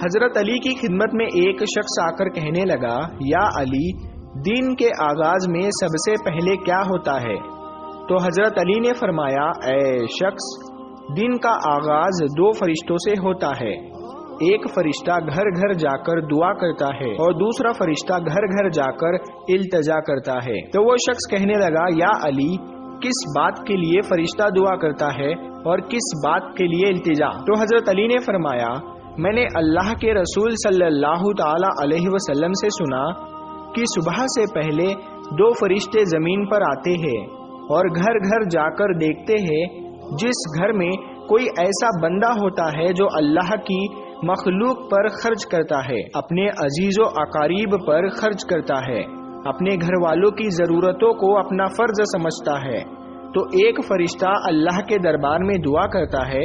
حضرت علی کی خدمت میں ایک شخص آ کر کہنے لگا، یا علی، دین کے آغاز میں سب سے پہلے کیا ہوتا ہے؟ تو حضرت علی نے فرمایا، اے شخص، دین کا آغاز 2 فرشتوں سے ہوتا ہے۔ ایک فرشتہ گھر گھر جا کر دعا کرتا ہے اور دوسرا فرشتہ گھر گھر جا کر التجا کرتا ہے۔ تو وہ شخص کہنے لگا، یا علی، کس بات کے لیے فرشتہ دعا کرتا ہے اور کس بات کے لیے التجا؟ تو حضرت علی نے فرمایا، میں نے اللہ کے رسول صلی اللہ تعالی علیہ وسلم سے سنا کہ صبح سے پہلے 2 فرشتے زمین پر آتے ہیں اور گھر گھر جا کر دیکھتے ہیں جس گھر میں کوئی ایسا بندہ ہوتا ہے جو اللہ کی مخلوق پر خرچ کرتا ہے، اپنے عزیز و اقارب پر خرچ کرتا ہے، اپنے گھر والوں کی ضرورتوں کو اپنا فرض سمجھتا ہے، تو ایک فرشتہ اللہ کے دربار میں دعا کرتا ہے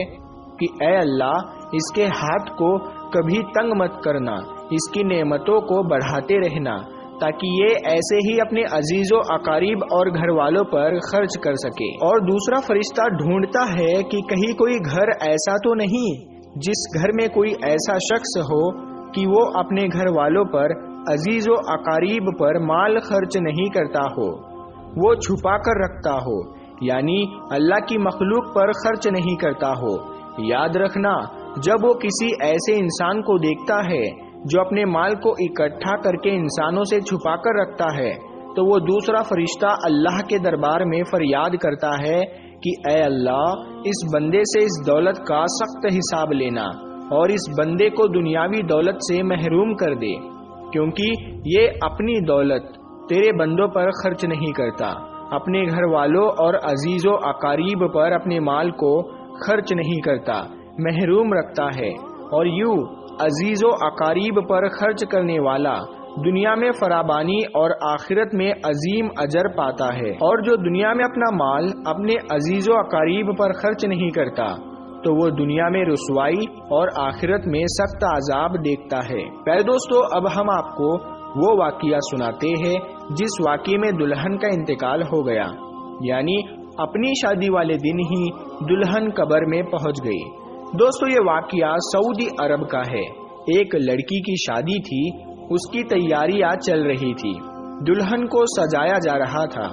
کہ اے اللہ، اس کے ہاتھ کو کبھی تنگ مت کرنا، اس کی نعمتوں کو بڑھاتے رہنا، تاکہ یہ ایسے ہی اپنے عزیز و اقارب اور گھر والوں پر خرچ کر سکے۔ اور دوسرا فرشتہ ڈھونڈتا ہے کہ کہیں کوئی گھر ایسا تو نہیں جس گھر میں کوئی ایسا شخص ہو کہ وہ اپنے گھر والوں پر، عزیز و اقارب پر مال خرچ نہیں کرتا ہو، وہ چھپا کر رکھتا ہو، یعنی اللہ کی مخلوق پر خرچ نہیں کرتا ہو۔ یاد رکھنا، جب وہ کسی ایسے انسان کو دیکھتا ہے جو اپنے مال کو اکٹھا کر کے انسانوں سے چھپا کر رکھتا ہے، تو وہ دوسرا فرشتہ اللہ کے دربار میں فریاد کرتا ہے کہ اے اللہ، اس بندے سے اس دولت کا سخت حساب لینا اور اس بندے کو دنیاوی دولت سے محروم کر دے، کیونکہ یہ اپنی دولت تیرے بندوں پر خرچ نہیں کرتا، اپنے گھر والوں اور عزیز و اقارب پر اپنے مال کو خرچ نہیں کرتا، محروم رکھتا ہے، اور یوں عزیز و اقارب پر خرچ کرنے والا دنیا میں فراوانی اور آخرت میں عظیم اجر پاتا ہے، اور جو دنیا میں اپنا مال اپنے عزیز و اقارب پر خرچ نہیں کرتا تو وہ دنیا میں رسوائی اور آخرت میں سخت عذاب دیکھتا ہے۔ پیارے دوستو، اب ہم آپ کو وہ واقعہ سناتے ہیں جس واقعے میں دلہن کا انتقال ہو گیا، یعنی اپنی شادی والے دن ہی دلہن قبر میں پہنچ گئی۔ دوستو، یہ واقعہ سعودی عرب کا ہے۔ ایک لڑکی کی شادی تھی، اس کی تیاریاں چل رہی تھی، دلہن کو سجایا جا رہا تھا۔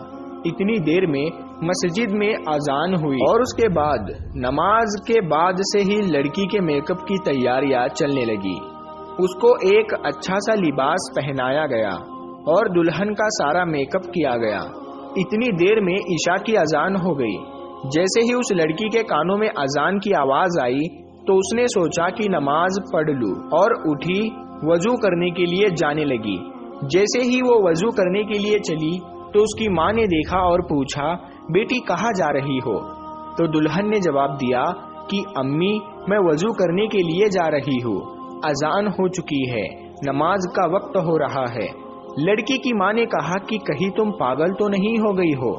اتنی دیر میں مسجد میں اذان ہوئی اور اس کے بعد نماز کے بعد سے ہی لڑکی کے میک اپ کی تیاریاں چلنے لگی۔ اس کو ایک اچھا سا لباس پہنایا گیا اور دلہن کا سارا میک اپ کیا گیا۔ اتنی دیر میں عشاء کی اذان ہو گئی۔ جیسے ہی اس لڑکی کے کانوں میں اذان کی آواز آئی تو اس نے سوچا کہ نماز پڑھ لوں، اور اٹھی وضو کرنے کے لیے جانے لگی۔ جیسے ہی وہ وضو کرنے کے لیے چلی تو اس کی ماں نے دیکھا اور پوچھا، بیٹی کہاں جا رہی ہو؟ تو دلہن نے جواب دیا کہ امی، میں وضو کرنے کے لیے جا رہی ہوں، اذان ہو چکی ہے، نماز کا وقت ہو رہا ہے۔ لڑکی کی ماں نے کہا کہ کہیں تم پاگل تو نہیں ہو گئی ہو؟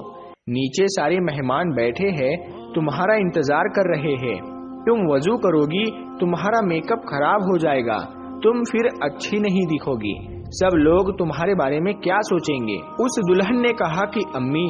نیچے سارے مہمان بیٹھے ہیں، تمہارا انتظار کر رہے ہیں، تم وضو کرو گی تمہارا میک اپ خراب ہو جائے گا، تم پھر اچھی نہیں دکھو گی، سب لوگ تمہارے بارے میں کیا سوچیں گے؟ اس دلہن نے کہا کہ امی،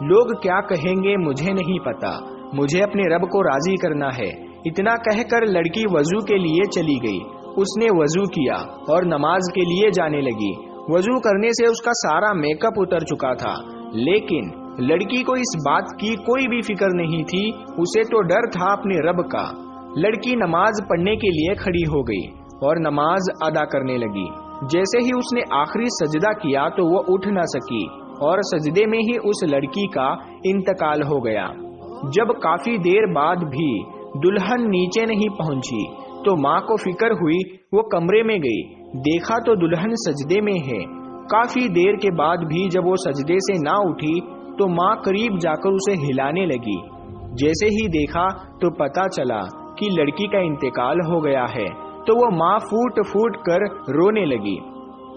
لوگ کیا کہیں گے مجھے نہیں پتا، مجھے اپنے رب کو راضی کرنا ہے۔ اتنا کہہ کر لڑکی وضو کے لیے چلی گئی۔ اس نے وضو کیا اور نماز کے لیے جانے لگی۔ وضو کرنے سے اس کا سارا میک اپ اتر چکا تھا، لیکن لڑکی کو اس بات کی کوئی بھی فکر نہیں تھی، اسے تو ڈر تھا اپنے رب کا۔ لڑکی نماز پڑھنے کے لیے کھڑی ہو گئی اور نماز ادا کرنے لگی۔ جیسے ہی اس نے آخری سجدہ کیا تو وہ اٹھ نہ سکی اور سجدے میں ہی اس لڑکی کا انتقال ہو گیا۔ جب کافی دیر بعد بھی دلہن نیچے نہیں پہنچی تو ماں کو فکر ہوئی، وہ کمرے میں گئی، دیکھا تو دلہن سجدے میں ہے۔ کافی دیر کے بعد بھی جب وہ سجدے سے نہ اٹھی تو ماں قریب جا کر اسے ہلانے لگی۔ جیسے ہی دیکھا تو پتا چلا کہ لڑکی کا انتقال ہو گیا ہے، تو وہ ماں پھوٹ پھوٹ کر رونے لگی۔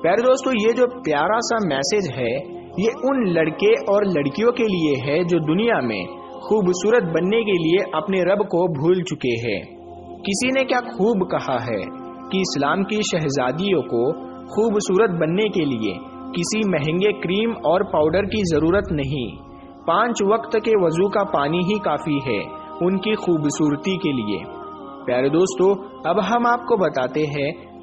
پیارے دوستو، یہ جو پیارا سا میسج ہے، یہ ان لڑکے اور لڑکیوں کے لیے ہے جو دنیا میں خوبصورت بننے کے لیے اپنے رب کو بھول چکے ہیں۔ کسی نے کیا خوب کہا ہے کہ اسلام کی شہزادیوں کو خوبصورت بننے کے لیے کسی مہنگے کریم اور پاؤڈر کی ضرورت نہیں، 5 وقت کے وضو کا پانی ہی کافی ہے ان کی خوبصورتی کے لیے۔ پیارے دوستو، اب ہم آپ کو بتاتے ہیں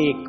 1,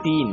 3,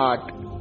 8,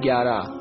11,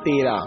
13,